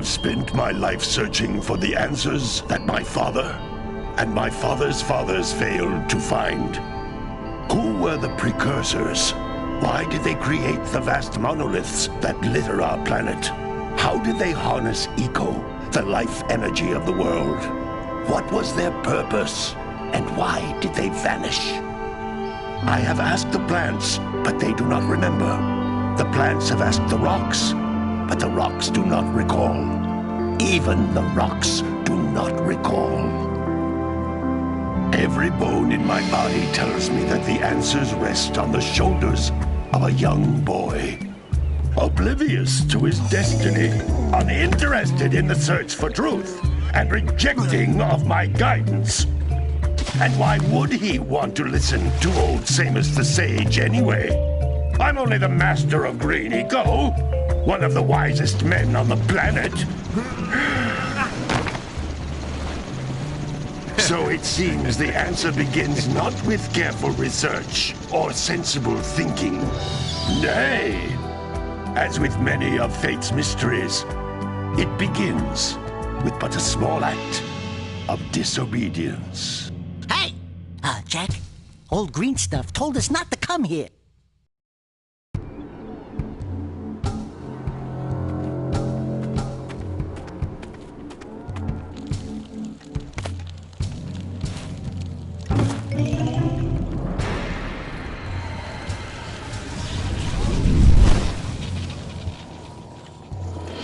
spent my life searching for the answers that my father and my father's fathers failed to find. Who were the Precursors? Why did they create the vast monoliths that litter our planet? How did they harness eco, the life energy of the world? What was their purpose? And why did they vanish? I have asked the plants, but they do not remember. The plants have asked the rocks, but the rocks do not recall. Even the rocks do not recall. Every bone in my body tells me that the answers rest on the shoulders of a young boy. Oblivious to his destiny, uninterested in the search for truth, and rejecting of my guidance. And why would he want to listen to old Samus the Sage anyway? I'm only the master of green eco, one of the wisest men on the planet. So it seems the answer begins not with careful research or sensible thinking. Nay, as with many of fate's mysteries, it begins with but a small act of disobedience. Hey! Jack, old green stuff told us not to come here.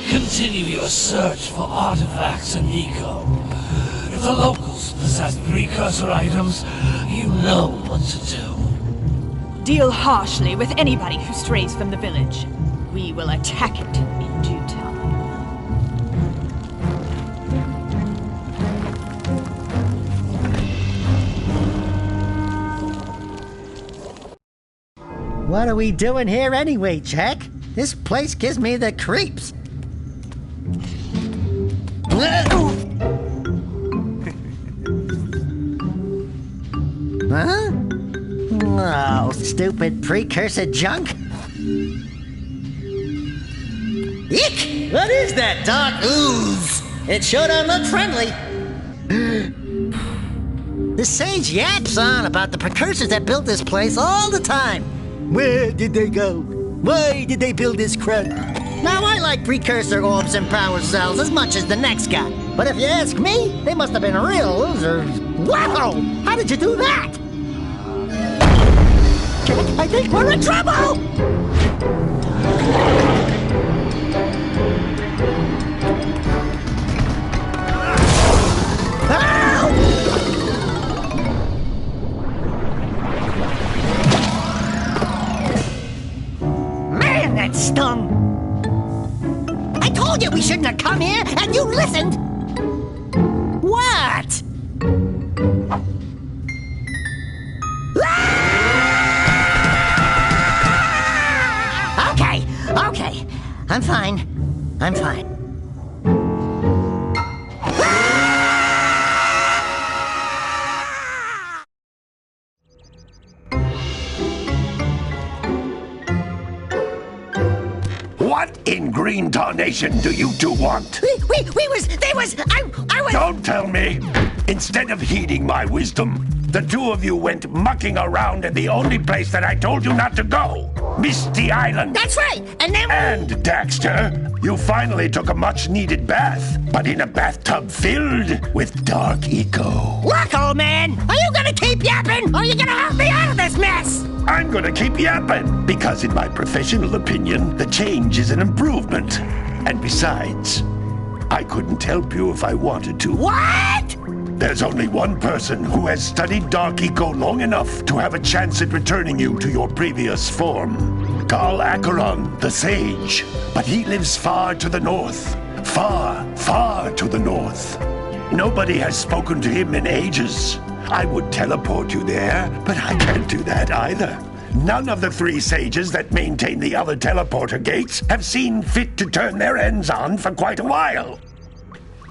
Continue your search for artifacts and eco. If the locals possess precursor items, you know what to do. Deal harshly with anybody who strays from the village. We will attack it in due time. What are we doing here anyway, Jack? This place gives me the creeps. Huh? Oh, stupid precursor junk. Eek! What is that dark ooze? It sure don't look friendly. The sage yaps on about the precursors that built this place all the time. Where did they go? Why did they build this crap? Now, I like precursor orbs and power cells as much as the next guy. But if you ask me, they must have been real losers. Wow! How did you do that? Jack, I think we're in trouble! Man, that stung! I told you we shouldn't have come here, and you listened! What? Okay. I'm fine. What in green tarnation do you two want? I was... Don't tell me! Instead of heeding my wisdom, the two of you went mucking around in the only place that I told you not to go. Misty Island. That's right, and then... And, Daxter, you finally took a much-needed bath, but in a bathtub filled with dark eco. Look, old man, are you gonna keep yapping, or are you gonna help me out of this mess? I'm gonna keep yapping, because in my professional opinion, the change is an improvement. And besides, I couldn't help you if I wanted to. What? There's only one person who has studied Dark Eco long enough to have a chance at returning you to your previous form. Carl Acheron, the Sage. But he lives far to the north. Far to the north. Nobody has spoken to him in ages. I would teleport you there, but I can't do that either. None of the three sages that maintain the other teleporter gates have seen fit to turn their ends on for quite a while.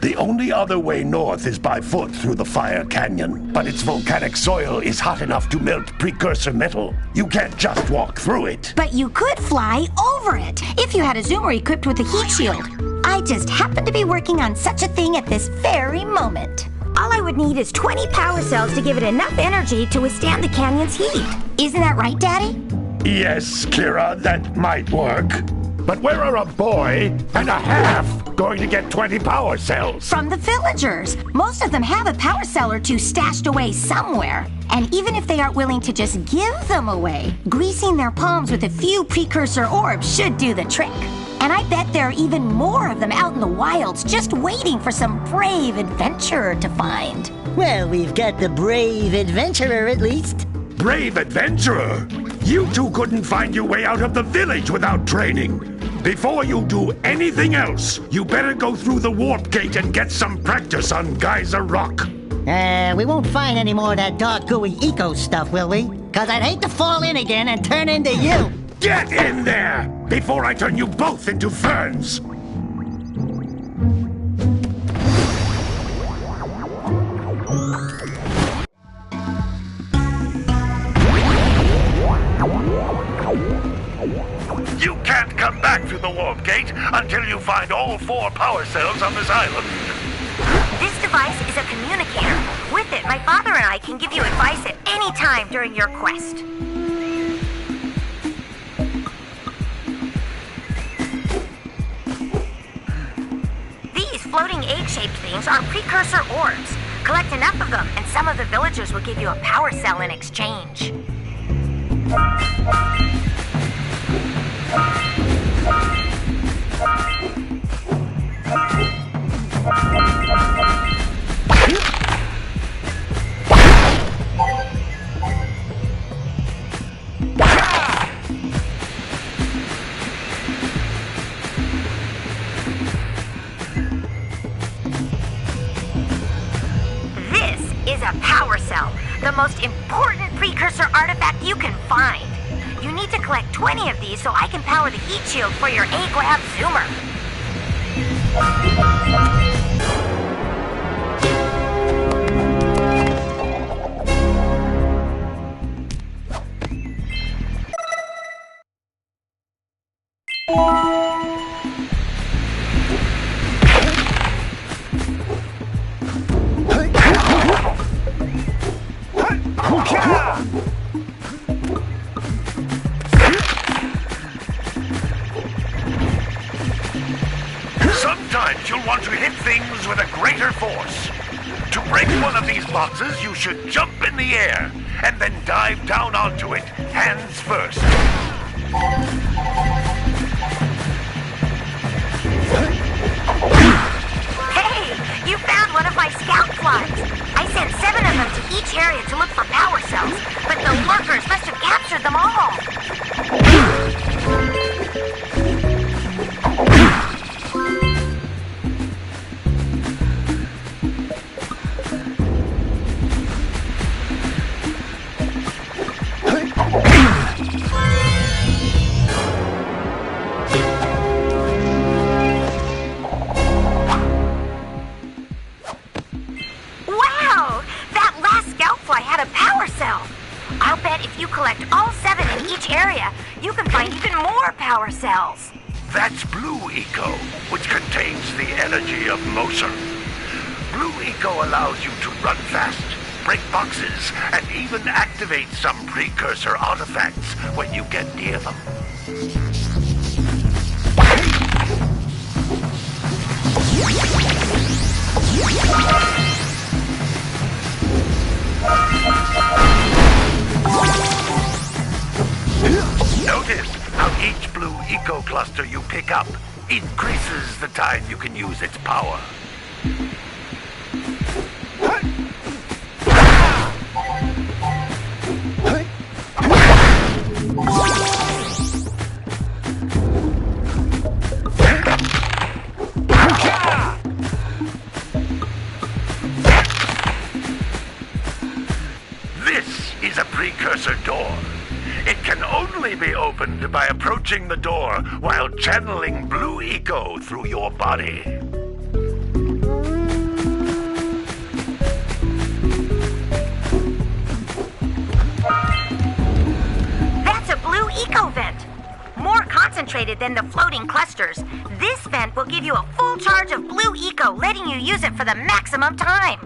The only other way north is by foot through the Fire Canyon, but its volcanic soil is hot enough to melt precursor metal. You can't just walk through it. But you could fly over it, if you had a zoomer equipped with a heat shield. I just happen to be working on such a thing at this very moment. All I would need is 20 power cells to give it enough energy to withstand the canyon's heat. Isn't that right, Daddy? Yes, Kira, that might work. But where are a boy and a half going to get 20 power cells? From the villagers. Most of them have a power cell or two stashed away somewhere. And even if they aren't willing to just give them away, greasing their palms with a few precursor orbs should do the trick. And I bet there are even more of them out in the wilds just waiting for some brave adventurer to find. Well, we've got the brave adventurer at least. Brave adventurer? You two couldn't find your way out of the village without training. Before you do anything else, you better go through the warp gate and get some practice on Geyser Rock. We won't find any more of that dark gooey eco stuff, will we? 'Cause I'd hate to fall in again and turn into you. Get in there before I turn you both into ferns. You can't come back through the warp gate until you find all 4 power cells on this island. This device is a communicator. With it, my father and I can give you advice at any time during your quest. These floating egg-shaped things are precursor orbs. Collect enough of them, and some of the villagers will give you a power cell in exchange. This is a power cell, the most important precursor artifact you can find. You need to collect 20 of these so I can power the heat shield for your A-Grab Zoomer. Sometimes you'll want to hit things with a greater force. To break one of these boxes, you should jump in the air and then dive down onto it, hands first. Hey, you found one of my scout flies. I sent 7 of them to each area to look for power cells, but the lurkers must have captured them all. Wow! That last scout fly had a power cell. I'll bet if you collect all 7 in each area, you can find even more power cells. That's Blue Eco, which contains the energy of motion. Blue Eco allows you to run fast, break boxes, and even activate some precursor artifacts when you get near them. Notice how each Blue Eco cluster you pick up increases the time you can use its power. This is a precursor door. It can only be opened by approaching the door while channeling Blue Eco through your body. That's a Blue Eco vent. More concentrated than the floating clusters. This vent will give you a full charge of blue eco, letting you use it for the maximum time.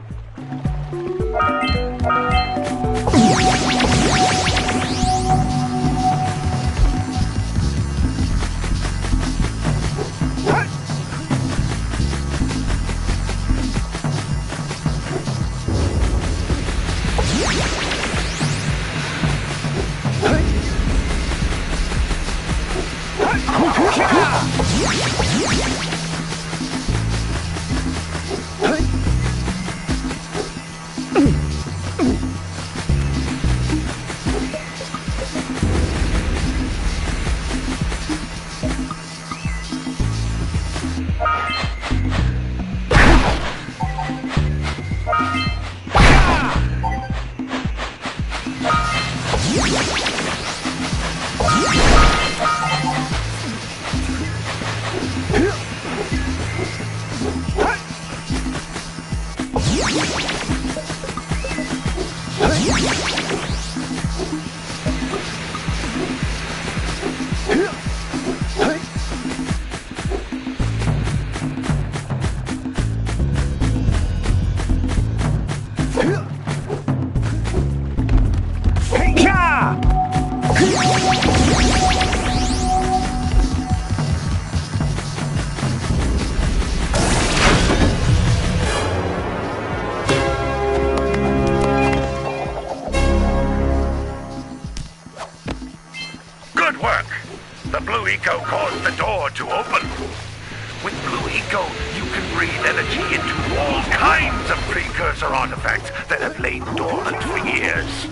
Good work! The blue eco caused the door to open. With blue eco, you can breathe energy into all kinds of precursor artifacts that have lain dormant for years.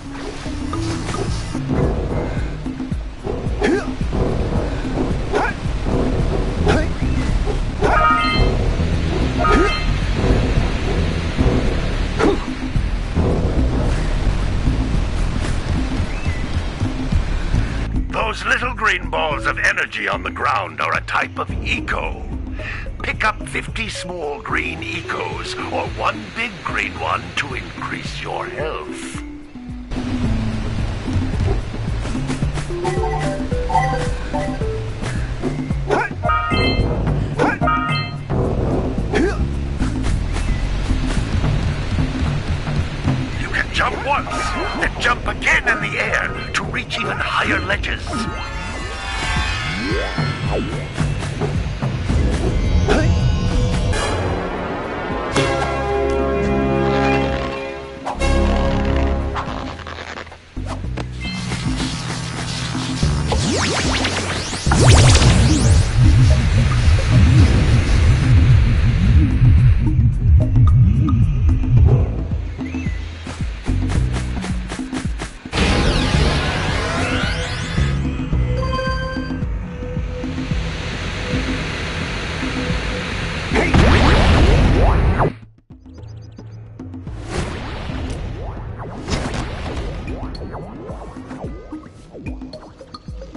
Those little green balls of energy on the ground are a type of eco. Pick up 50 small green ecos, or one big green one to increase your health. You can jump once, then jump again in the air to reach even higher ledges.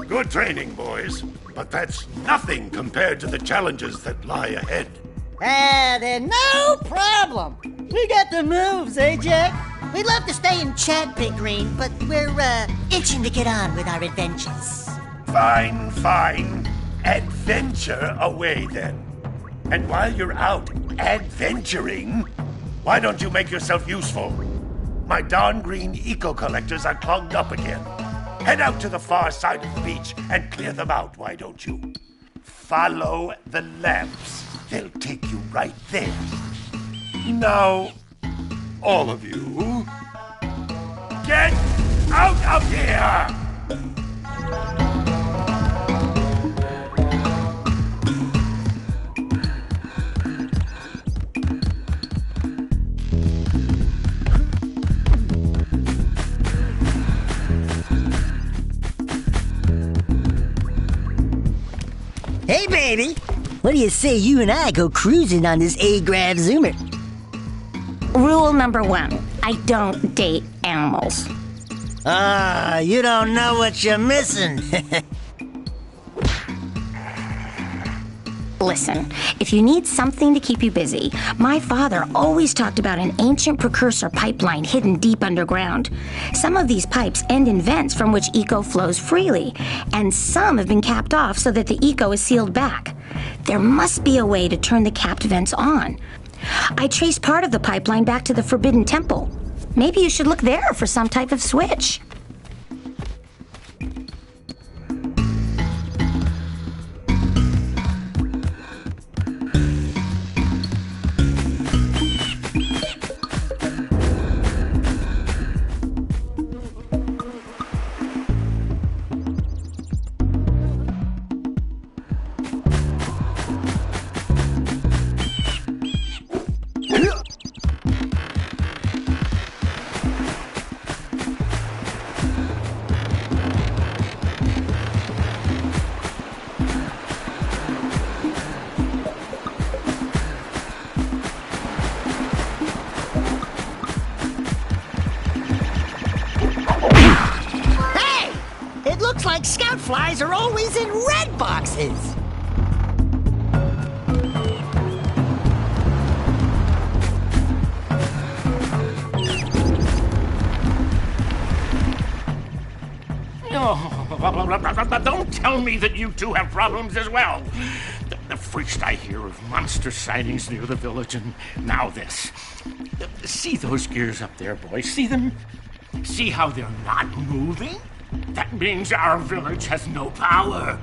Good training, boys, but that's nothing compared to the challenges that lie ahead. Then no problem. We got the moves, eh, Jack? We'd love to stay and chat, Big Green, but we're, itching to get on with our adventures. Fine, fine. Adventure away, then. And while you're out adventuring, why don't you make yourself useful? My darn green eco-collectors are clogged up again. Head out to the far side of the beach and clear them out, why don't you? Follow the lamps. They'll take you right there. Now, all of you, get out of here! Hey, baby. What do you say you and I go cruising on this A-Grav Zoomer? Rule number 1, I don't date animals. You don't know what you're missing. Listen, if you need something to keep you busy, my father always talked about an ancient precursor pipeline hidden deep underground. Some of these pipes end in vents from which eco flows freely, and some have been capped off so that the eco is sealed back. There must be a way to turn the capped vents on. I traced part of the pipeline back to the Forbidden Temple. Maybe you should look there for some type of switch. Like scout flies are always in red boxes. Oh, don't tell me that you two have problems as well. The first I hear of monster sightings near the village, and now this. See those gears up there, boys? See them? See how they're not moving? That means our village has no power.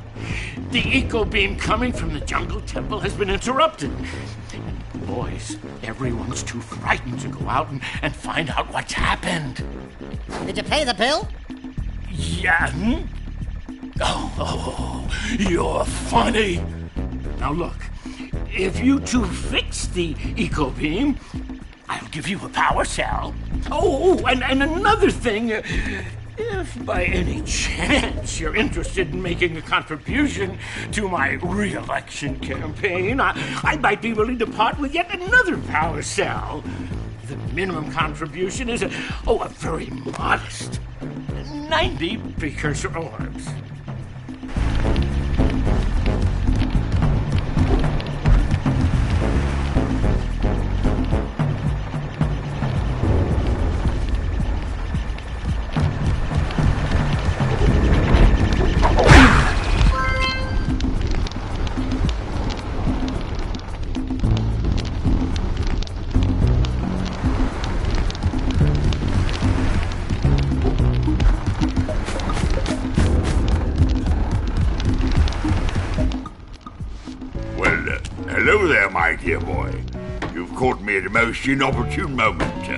The eco beam coming from the jungle temple has been interrupted. And boys, everyone's too frightened to go out and find out what's happened. Did you pay the bill? Yeah. Oh, you're funny. Now look, if you two fix the eco beam, I'll give you a power cell. Oh, and another thing. If by any chance you're interested in making a contribution to my re-election campaign, I might be willing to part with yet another power cell. The minimum contribution is a very modest 90 precursor orbs. Hello there, my dear boy. You've caught me at a most inopportune moment.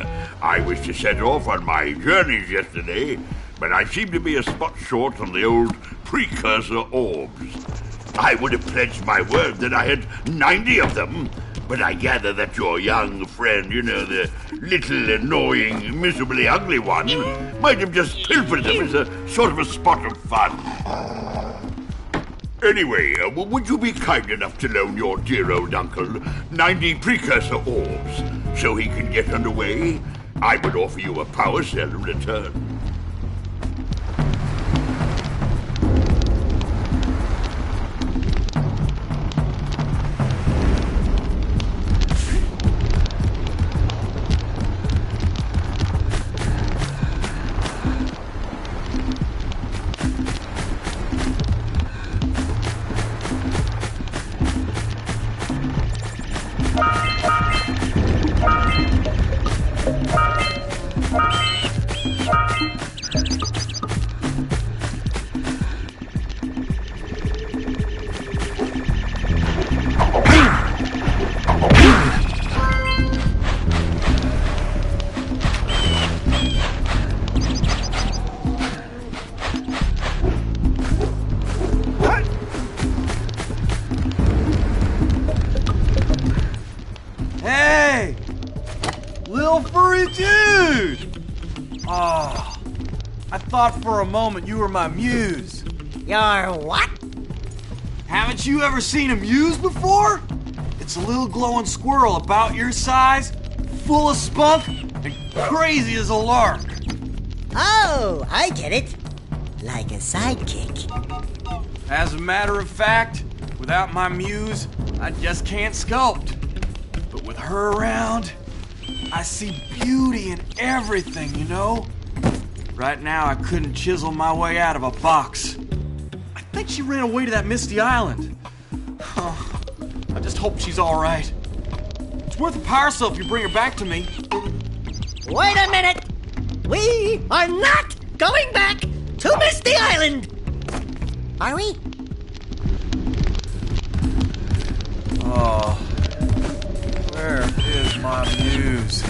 I was to set off on my journeys yesterday, but I seem to be a spot short on the old precursor orbs. I would have pledged my word that I had 90 of them, but I gather that your young friend, the little, annoying, miserably ugly one, might have just pilfered them as a sort of a spot of fun. Anyway, would you be kind enough to loan your dear old uncle 90 precursor orbs so he can get underway? I would offer you a power cell in return. I thought for a moment you were my muse. Your what? Haven't you ever seen a muse before? It's a little glowing squirrel about your size, full of spunk, and crazy as a lark. Oh, I get it. Like a sidekick. As a matter of fact, without my muse, I just can't sculpt. But with her around, I see beauty in everything, you know? Right now, I couldn't chisel my way out of a box. I think she ran away to that misty island. I just hope she's all right. It's worth a power cell if you bring her back to me. Wait a minute! We are not going back to Misty Island! Are we? Oh, where is my muse?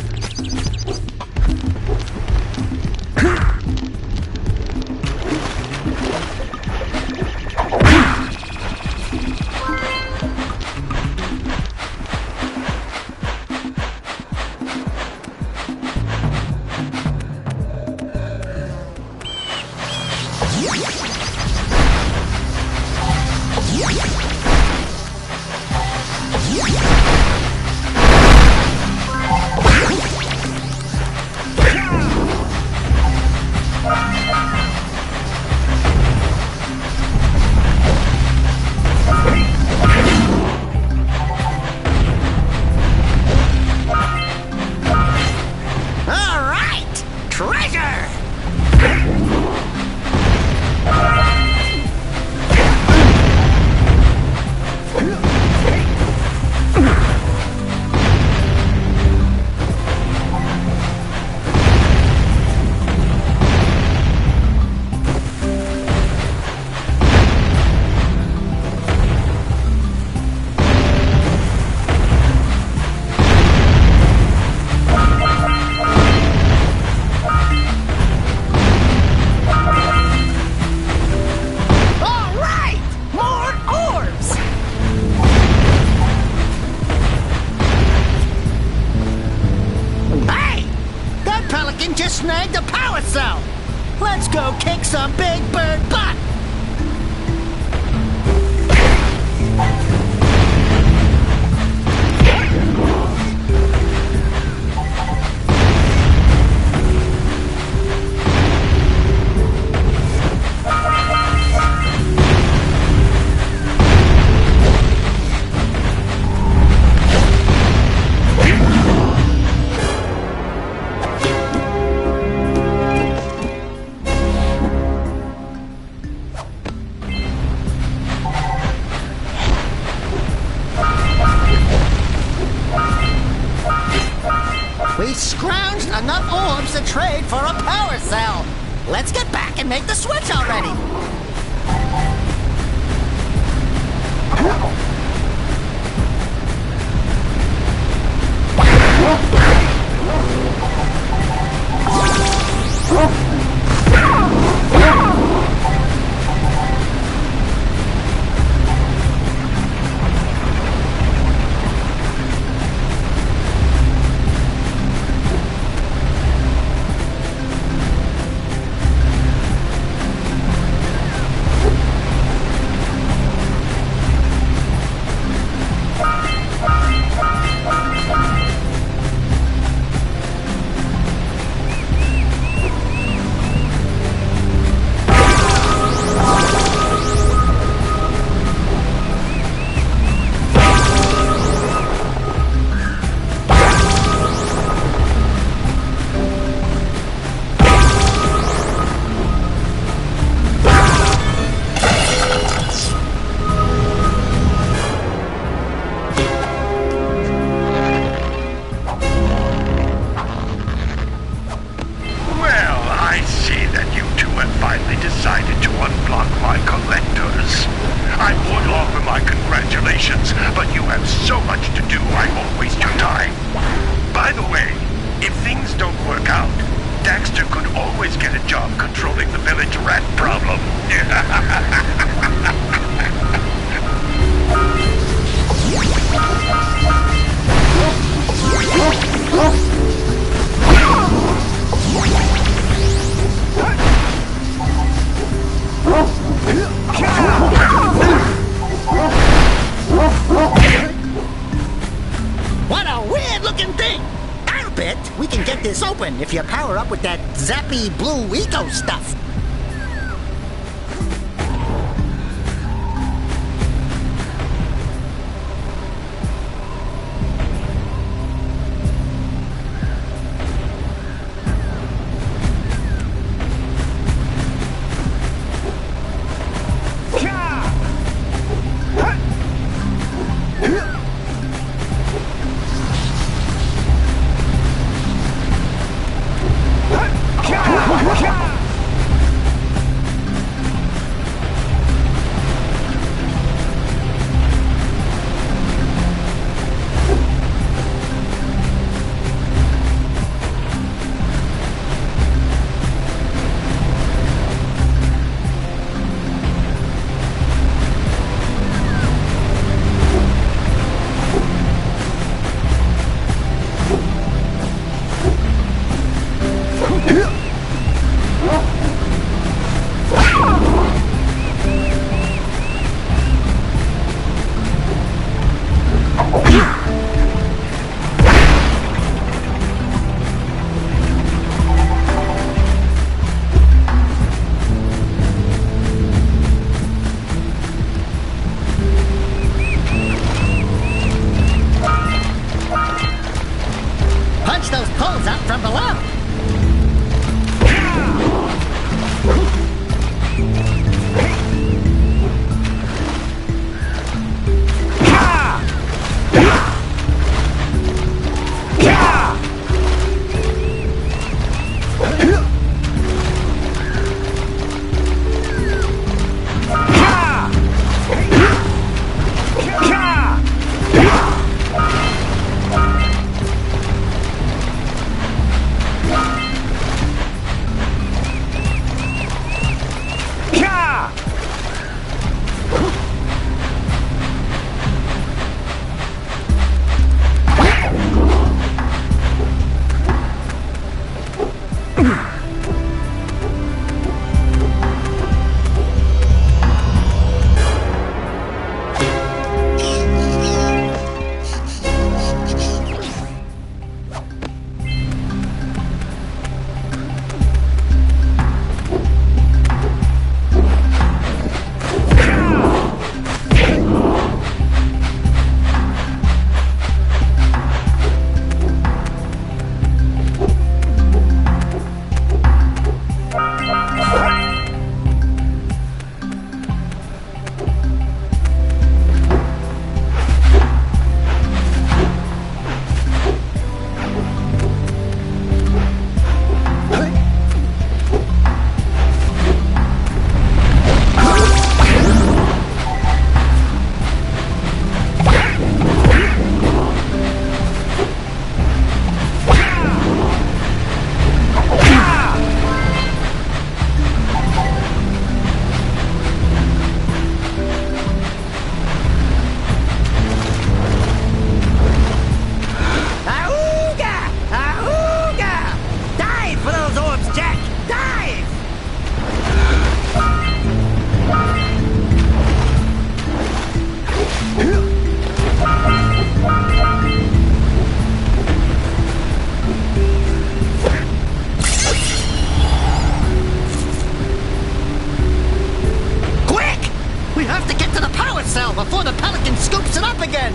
snagged a power cell! Let's go kick some big bird butt! We scrounged enough orbs to trade for a power cell. Let's get back and make the switch already. Finally decided to unblock my collectors. I would offer my congratulations, but you have so much to do I won't waste your time. By the way, if things don't work out, Daxter could always get a job controlling the village rat problem. What a weird-looking thing! I'll bet we can get this open if you power up with that zappy blue eco stuff. before the pelican scoops it up again!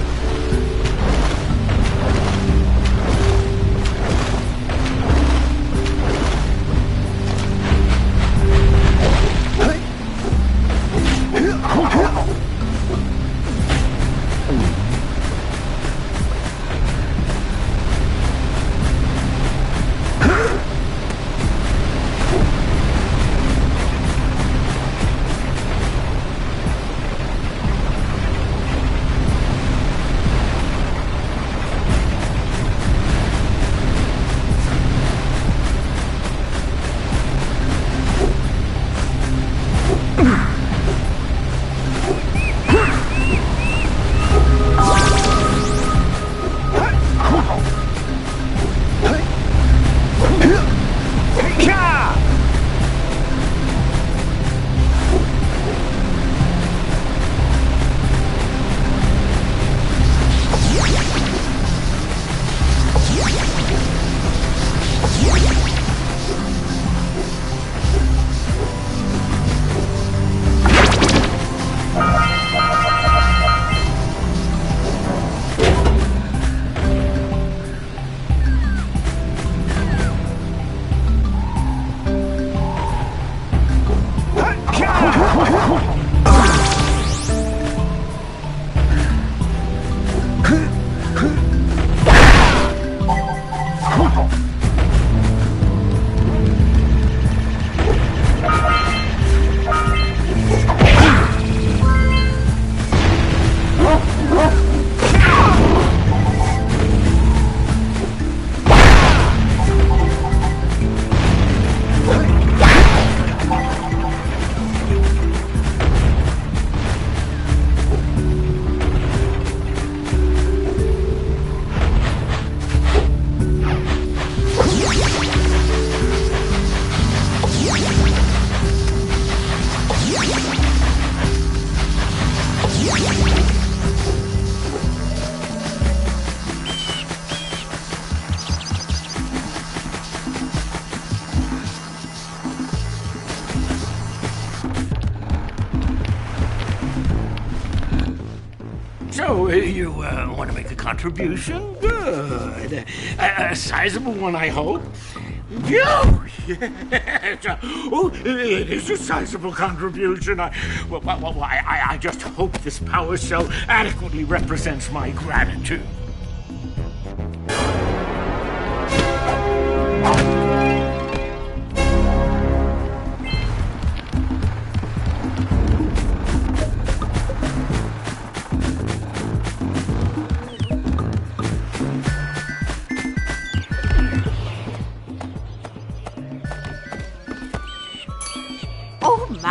So, you want to make a contribution? Good. A sizable one, I hope. Oh, yes. Oh, it is a sizable contribution. I just hope this power cell adequately represents my gratitude.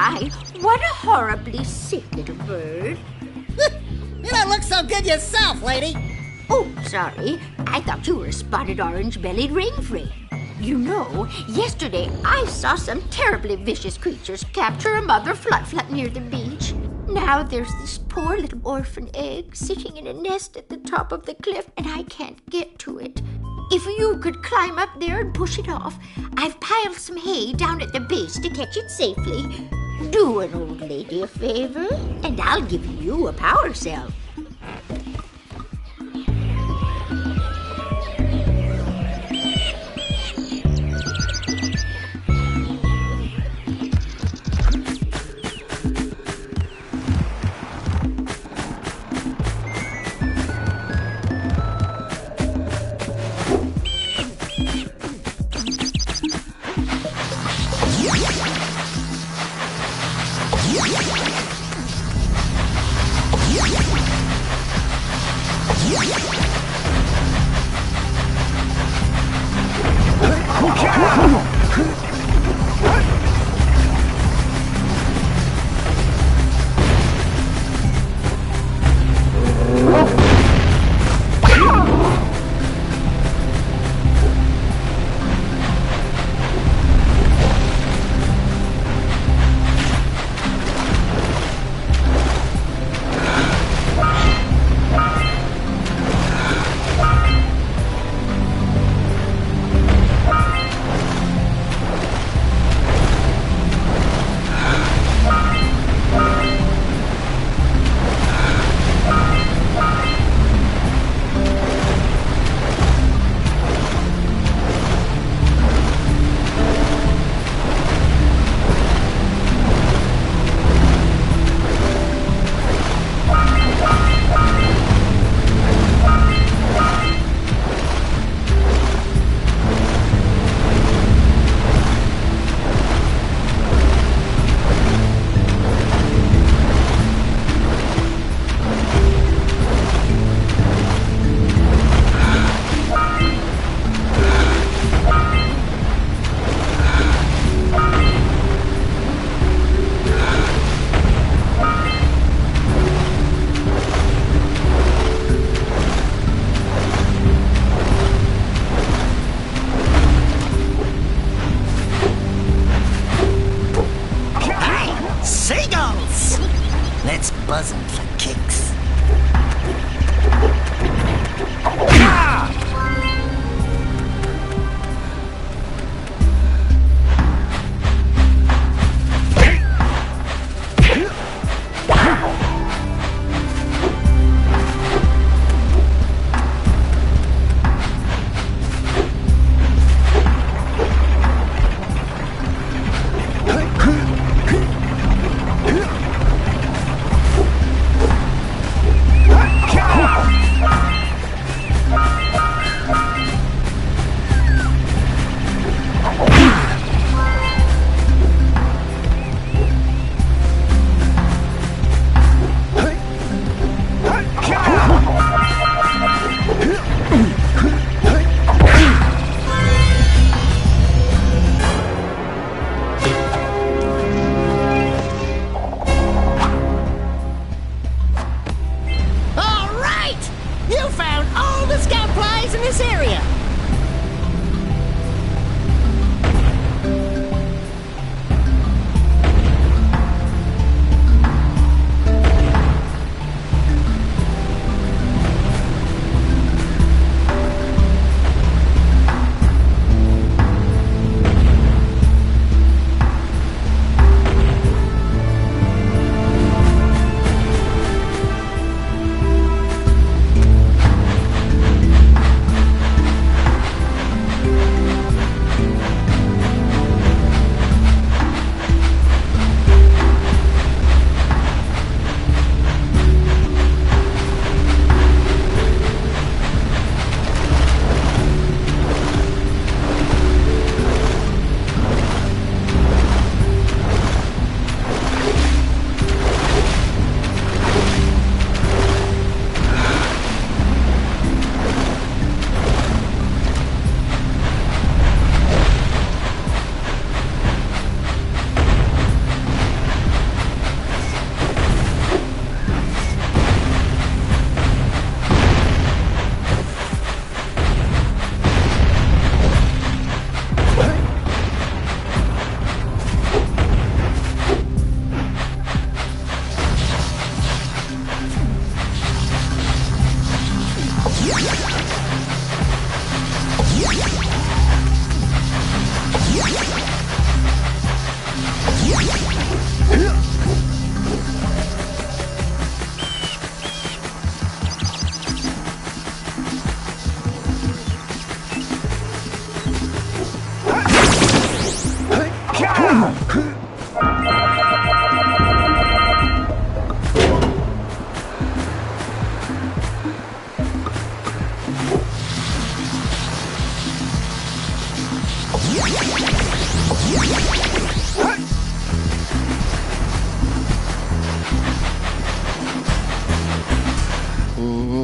my, what a horribly sick little bird. You don't look so good yourself, lady. Oh, sorry. I thought you were a spotted orange-bellied rainframe. You know, yesterday I saw some terribly vicious creatures capture a mother flut-flut near the beach. Now there's this poor little orphan egg sitting in a nest at the top of the cliff, and I can't get to it. If you could climb up there and push it off, I've piled some hay down at the base to catch it safely. Do an old lady a favor, and I'll give you a power cell. Let's buzz him for kicks.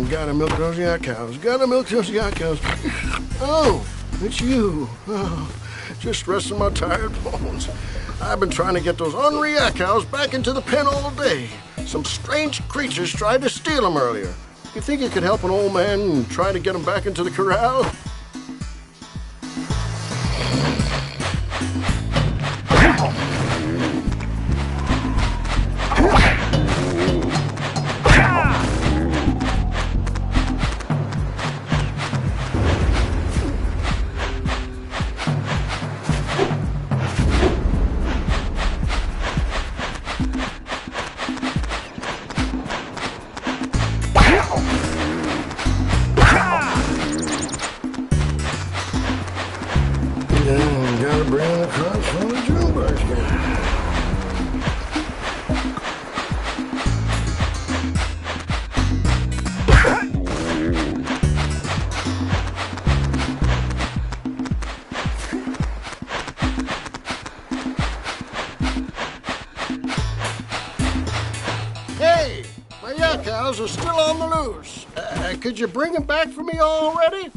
Gotta milk those yak cows. Gotta milk those yak cows. Oh, it's you. Oh, just resting my tired bones. I've been trying to get those ornery yak cows back into the pen all day. Some strange creatures tried to steal them earlier. You think you could help an old man and try to get them back into the corral? Gotta bring the carts from the June basket. Hey, my yak cows are still on the loose. Could you bring them back for me already?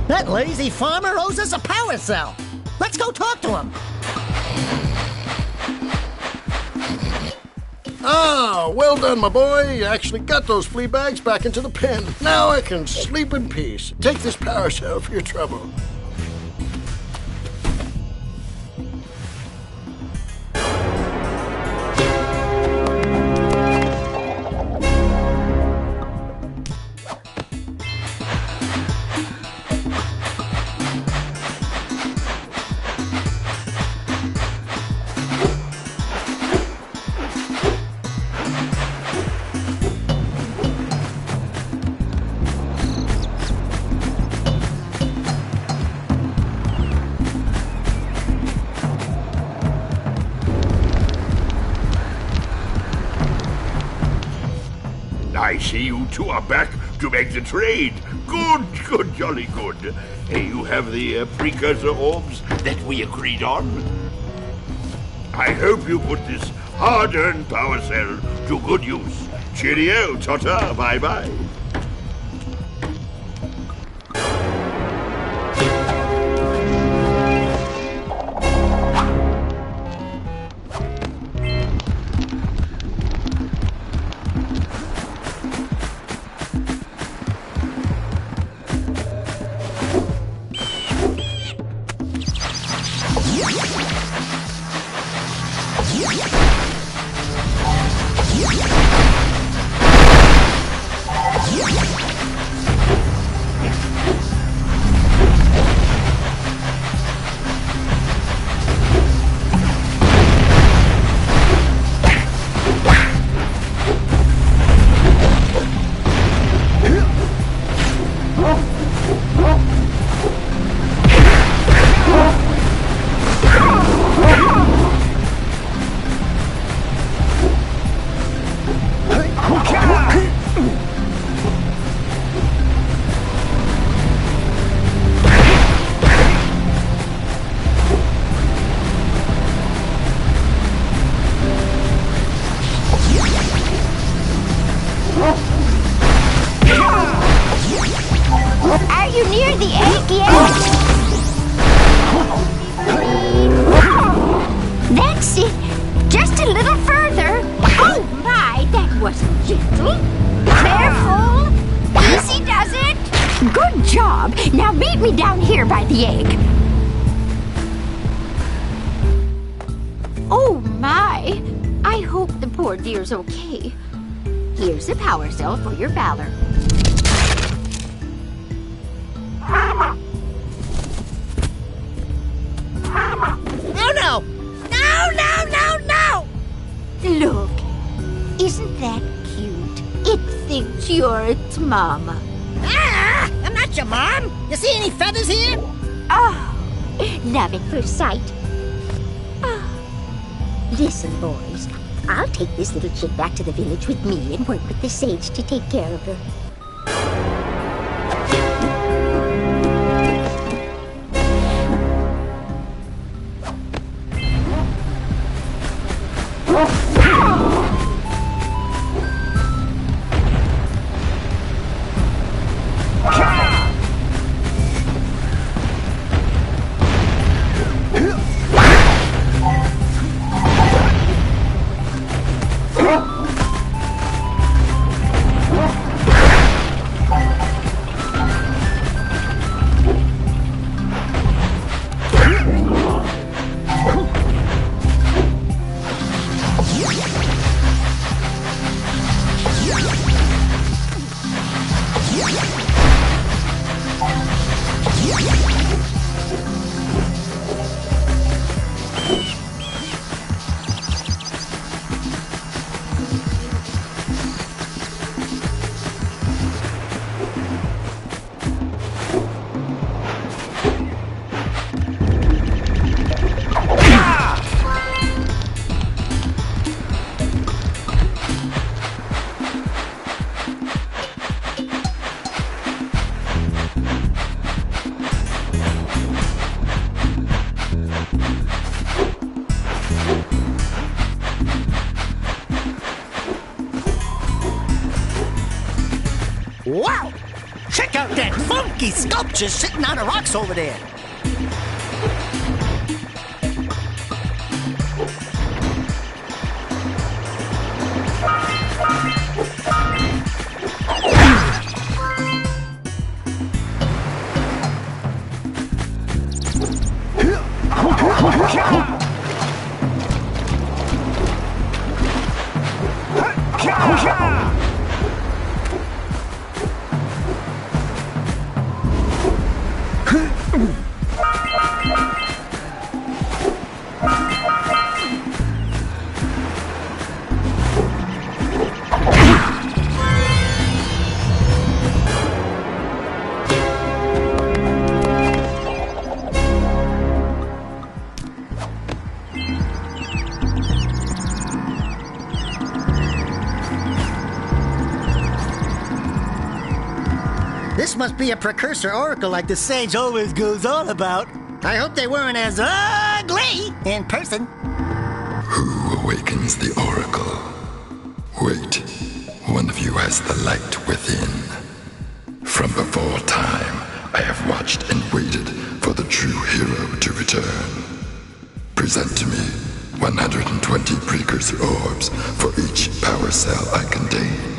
That lazy farmer owes us a power cell. Let's go talk to him. Ah, well done, my boy. You actually got those flea bags back into the pen. Now I can sleep in peace. Take this power cell for your trouble. I see you two are back to make the trade. Good, jolly good. You have the precursor orbs that we agreed on. I hope you put this hard-earned power cell to good use. Cheerio, ta-ta, bye-bye. wasn't gentle. Careful! Easy does it! Good job! Now meet me down here by the egg. Oh my! I hope the poor dear's okay. Here's a power cell for your valor. Oh no! No, no, no, no! Look, isn't that cute? It thinks you're its mama. Ah! I'm not your mom! You see any feathers here? Oh, love at first sight. Oh. Listen, boys. I'll take this little chick back to the village with me and work with the sage to take care of her. Wow! Check out that funky sculpture sitting on the rocks over there. This must be a Precursor oracle like the sage always goes on about. I hope they weren't as ugly in person. Who awakens the oracle? Wait, one of you has the light within. From before time, I have watched and waited for the true hero to return. Present to me 120 Precursor orbs for each power cell I contain.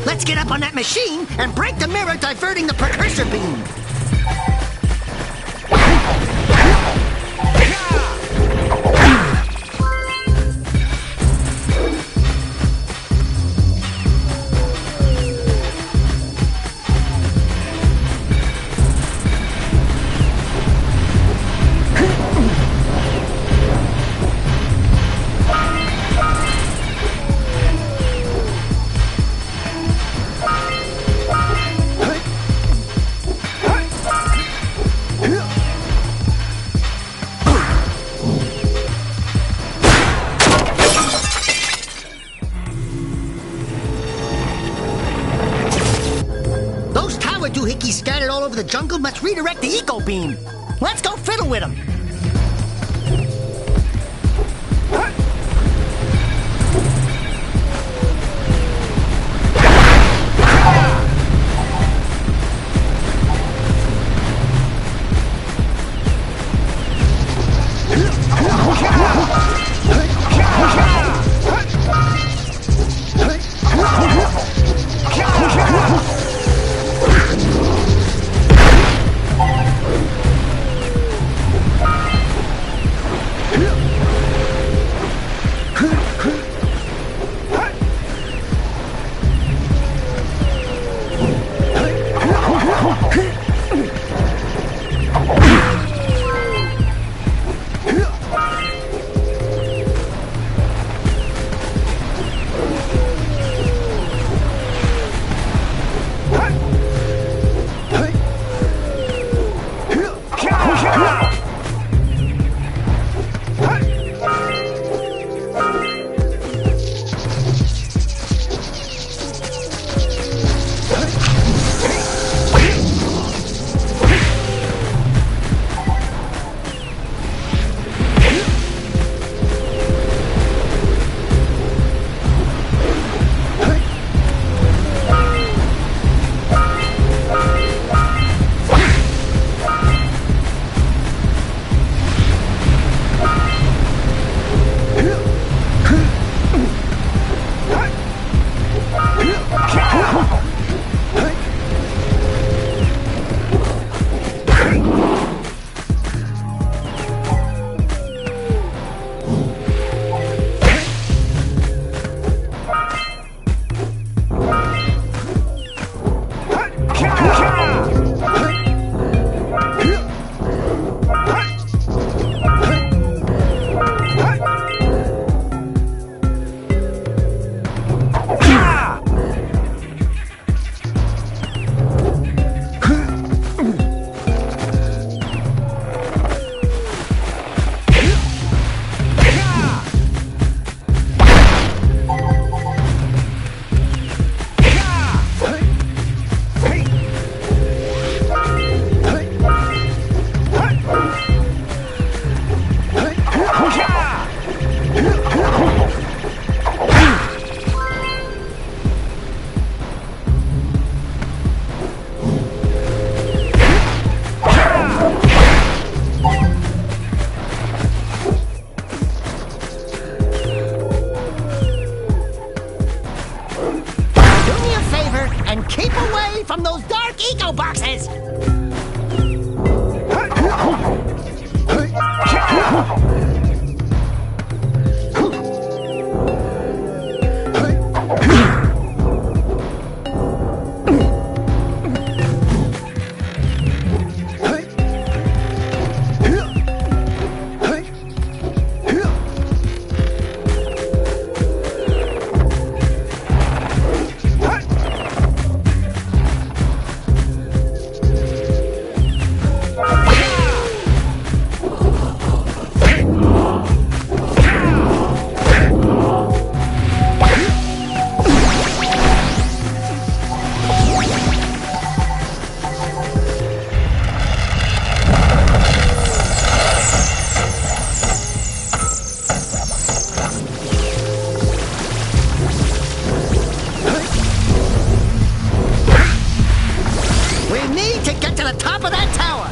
Let's get up on that machine and break the mirror diverting the Precursor beam. Doohickeys scattered all over the jungle must redirect the eco beam. Let's go fiddle with them. From those dark eco boxes! Hey! the top of that tower!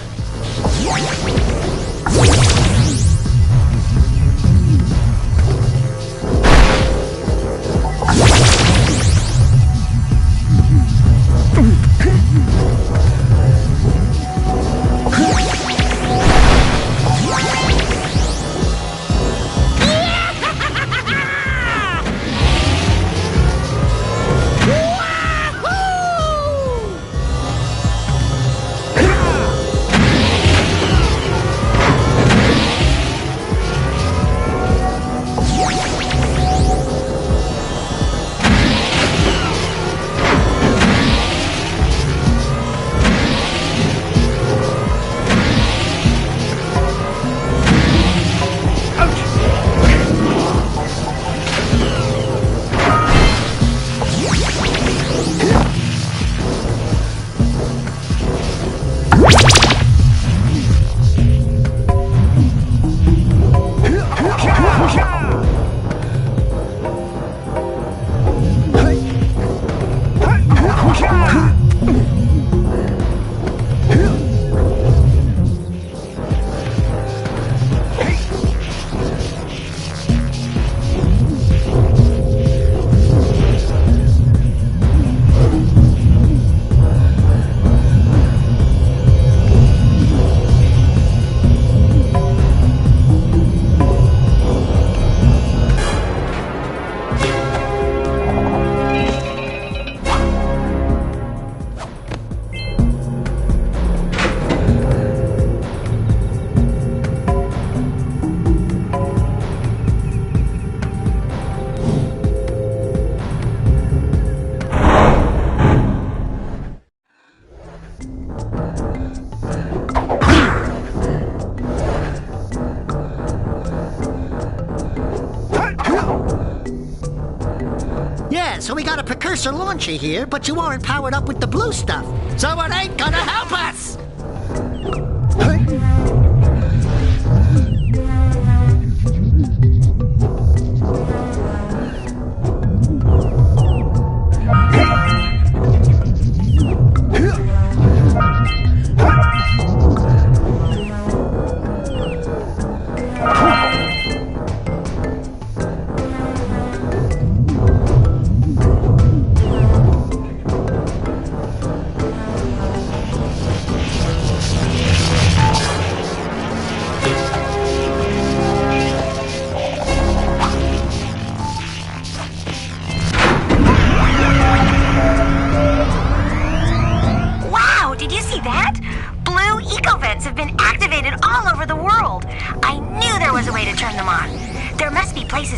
So we got a Precursor launcher here, but you aren't powered up with the blue stuff. So it ain't gonna help us!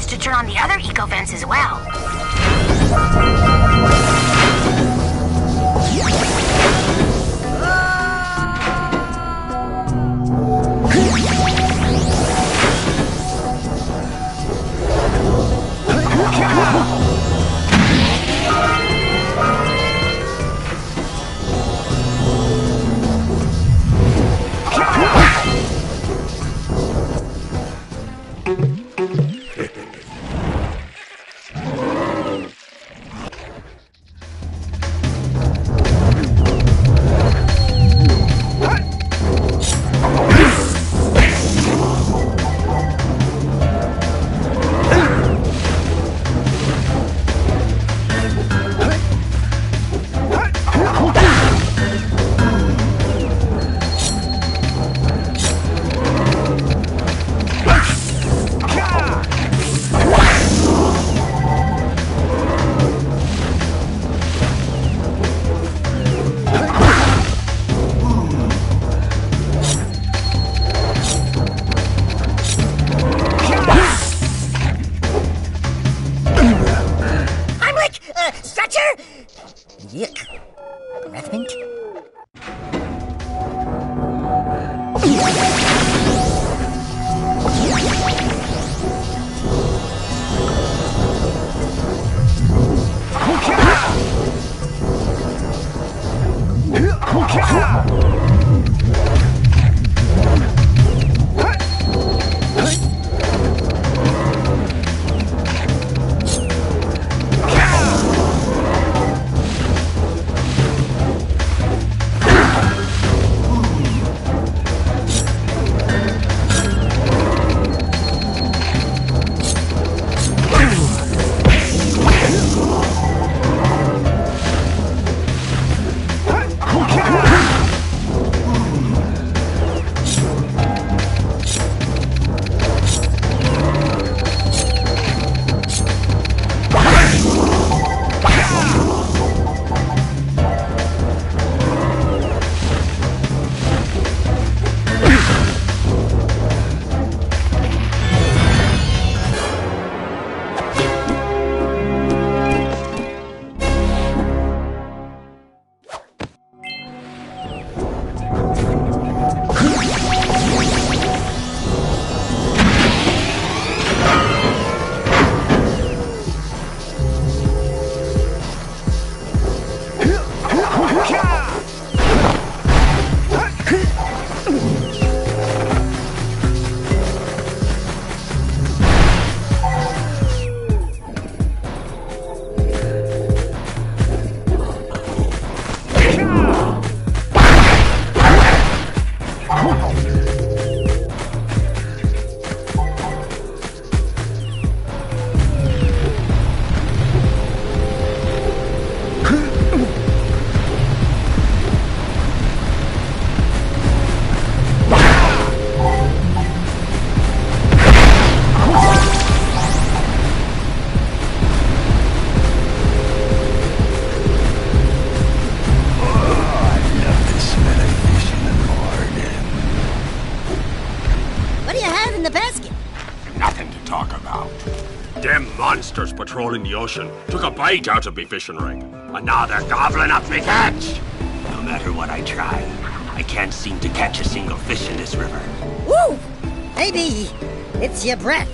To turn on the other eco vents as well. Yuck. Breath mint? patrolling the ocean took a bite out of me fishing rig. And now they're gobbling up me catch. No matter what I try, I can't seem to catch a single fish in this river. Woo! Maybe it's your breath.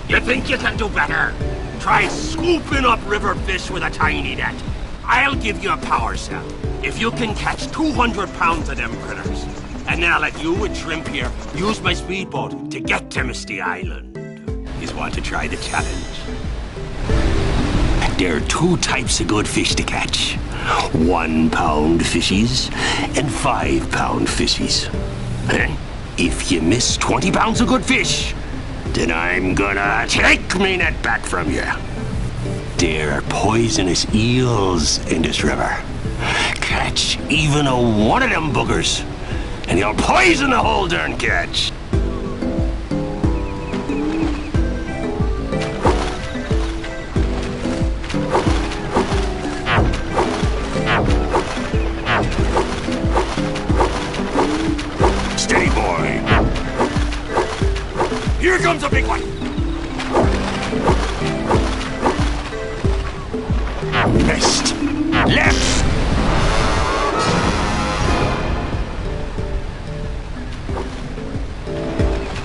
You think you can do better? Try scooping up river fish with a tiny net. I'll give you a power cell if you can catch 200 pounds of them critters. And then I'll let you and Shrimp here use my speedboat to get to Misty Island. You want to try the challenge? There are two types of good fish to catch. 1 pound fishies and 5 pound fishies. If you miss 20 pounds of good fish, then I'm gonna take me net back from you. There are poisonous eels in this river. Catch even one of them boogers, and you'll poison the whole darn catch. Steady, boy. Here comes a big one. Missed. Left.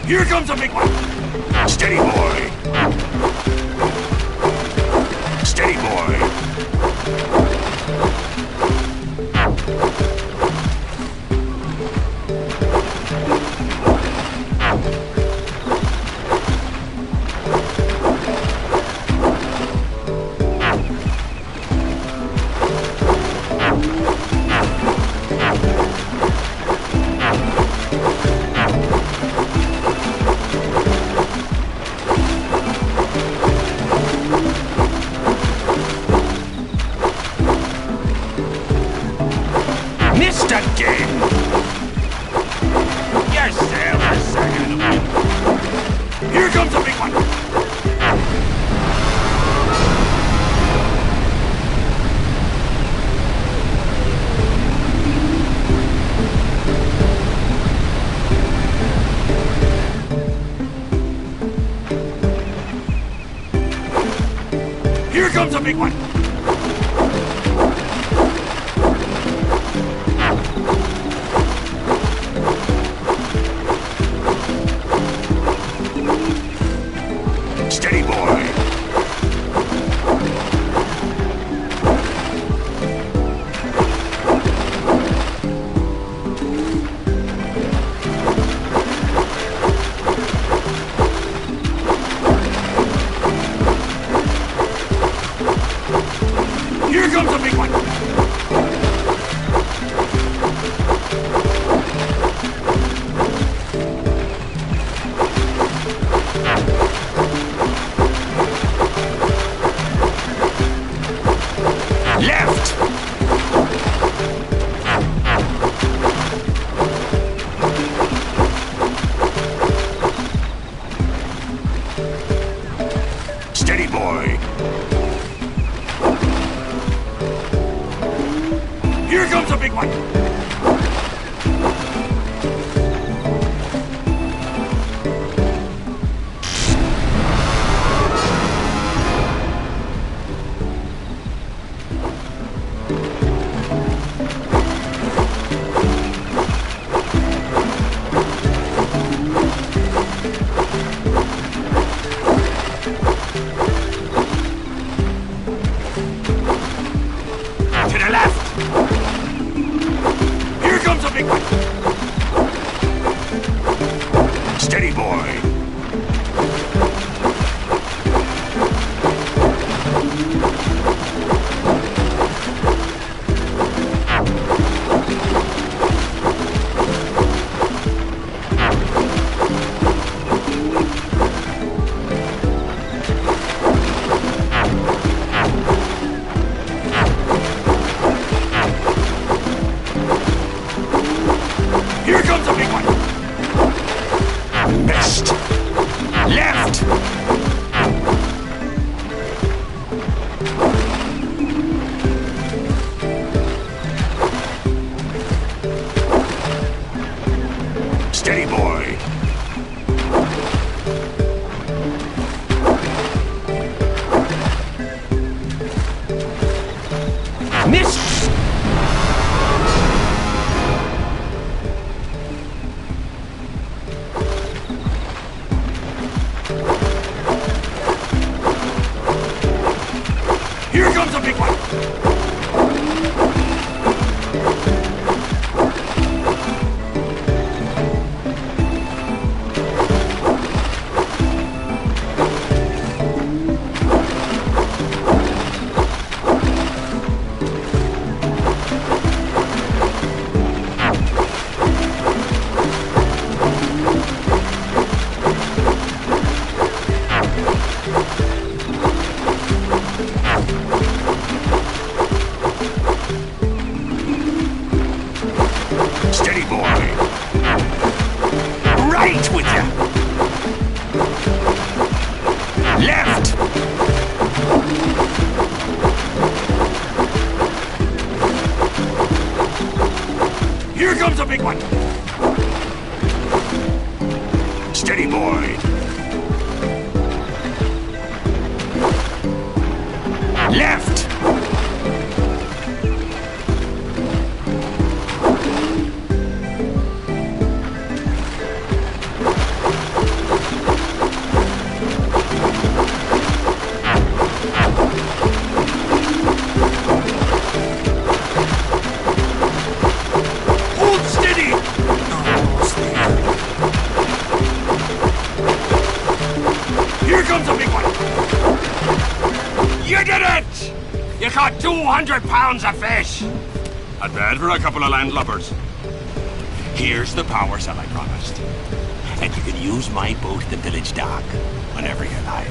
Here comes a big one. Steady, boy. Steady, boy. Again! Yes, sir. Here comes a big one! Here comes a big one! Steady, boy. Here comes a big one. Left! Steady, boy. Here comes a big one. To the left! Here comes a big one! Steady, boy! Here comes a big one! Missed! Miss! Here comes a big one! Steady, boy. Right with you. Left. Here comes a big one! Steady, boy. Left. Hold steady! Here comes a big one! You did it! You caught 200 pounds of fish! Not bad for a couple of landlubbers. Here's the power cell I promised. And you can use my boat at the village dock whenever you like.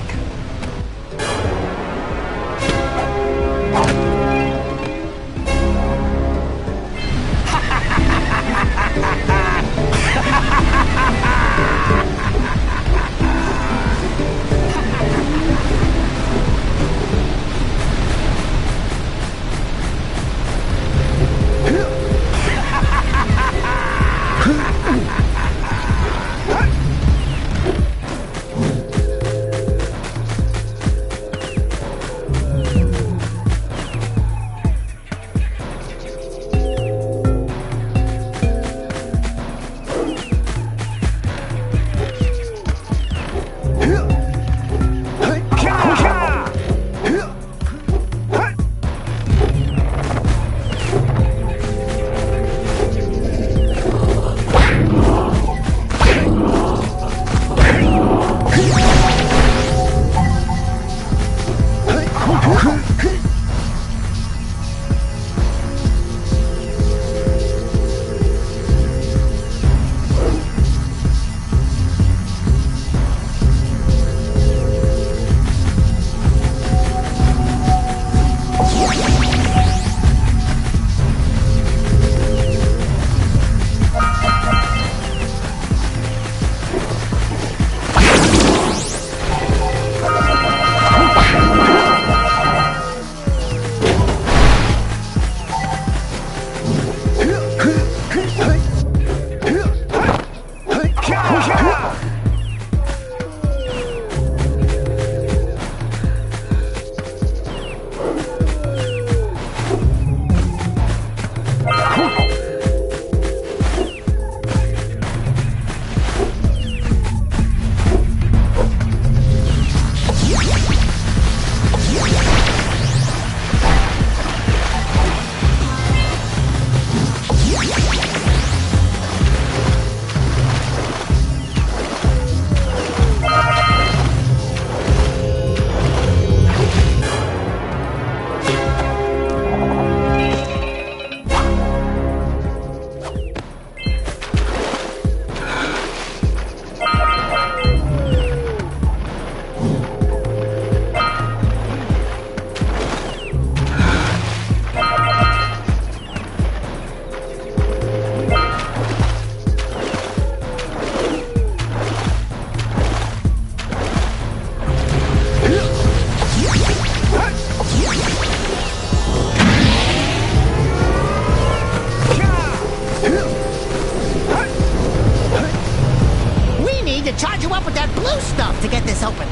to get this open.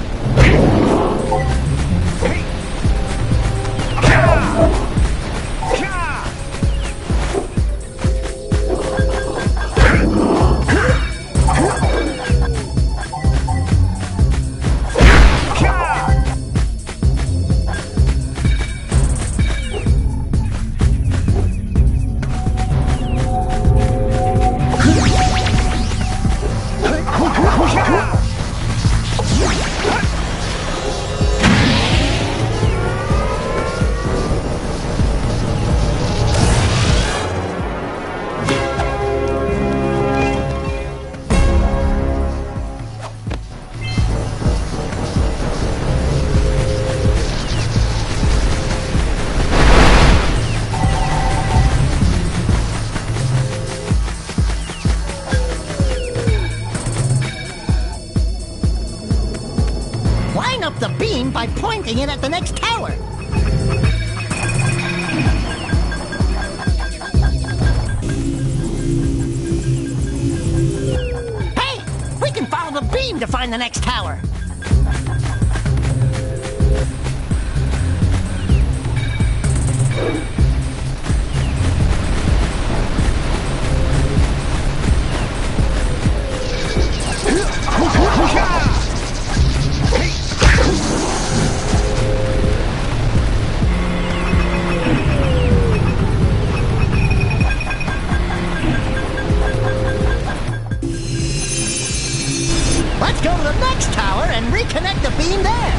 attacking it at the next tower. Hey! We can follow the beam to find the next tower. Let's go to the next tower and reconnect the beam there.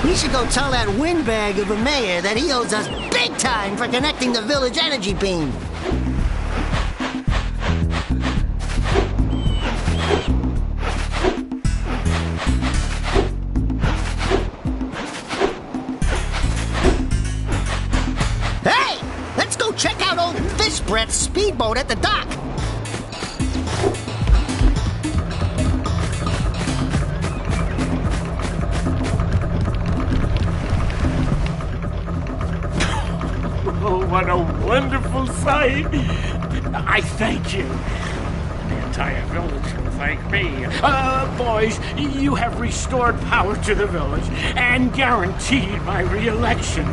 We should go tell that windbag of a mayor that he owes us big time for connecting the village energy beam. Hey! Let's go check out old Fish Brett's speedboat at the dock. Oh, what a wonderful sight! I thank you. The entire village will thank me. Boys, you have restored power to the village and guaranteed my re-election.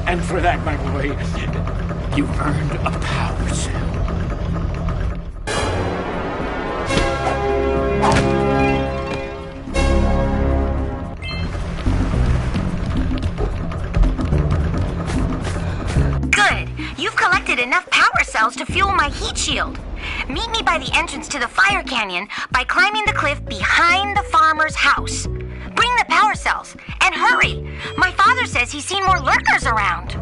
And for that, my boy, you've earned a power cell. You've collected enough power cells to fuel my heat shield. Meet me by the entrance to the fire canyon by climbing the cliff behind the farmer's house. Bring the power cells, and hurry! My father says he's seen more lurkers around.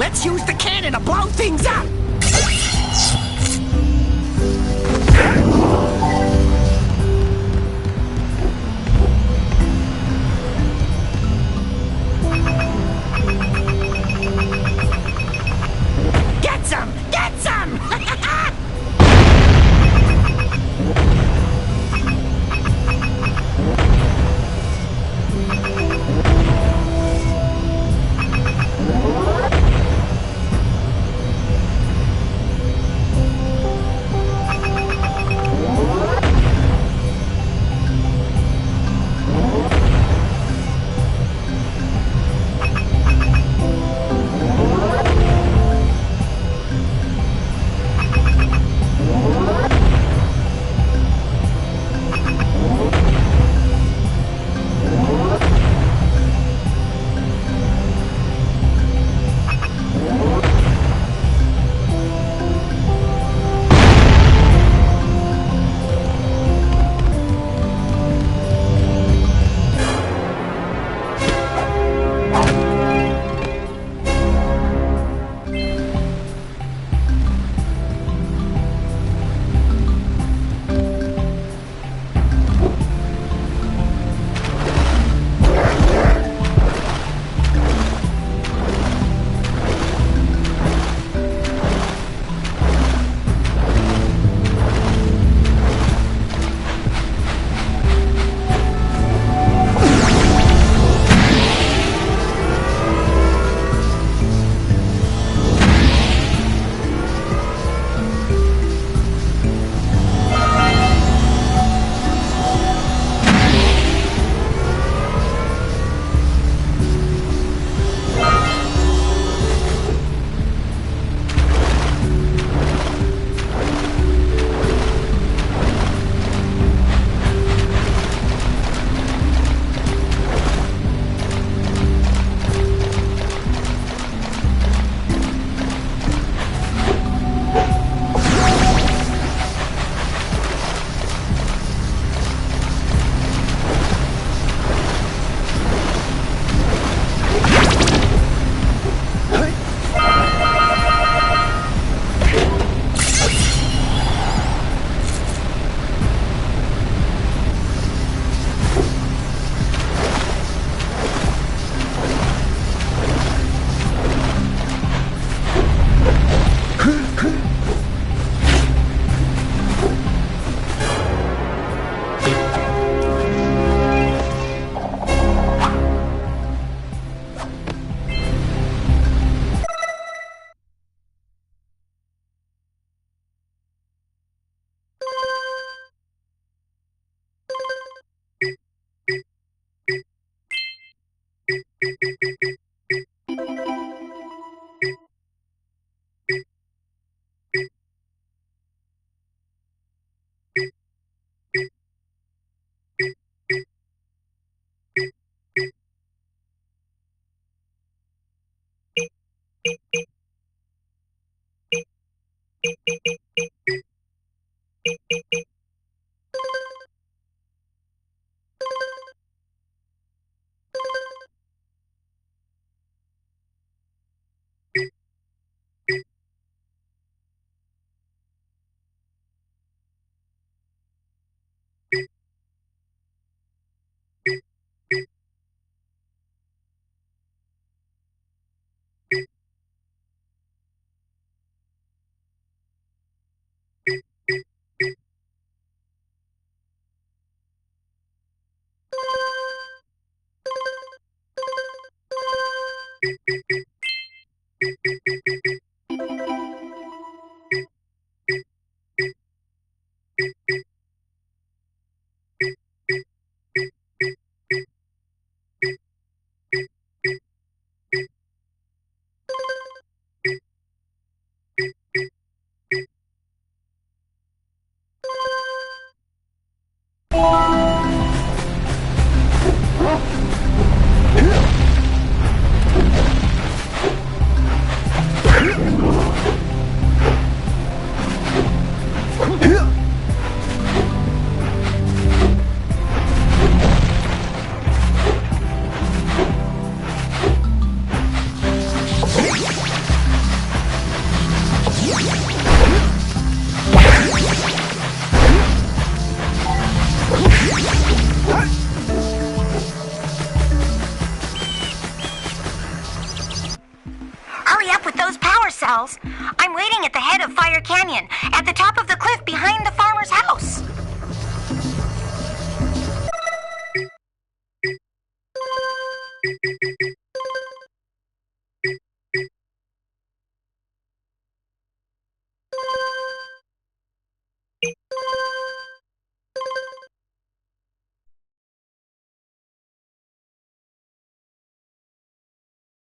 Let's use the cannon to blow things up! Get some! Get some! with those power cells. I'm waiting at the head of Fire Canyon, at the top of the cliff behind the farmer's house.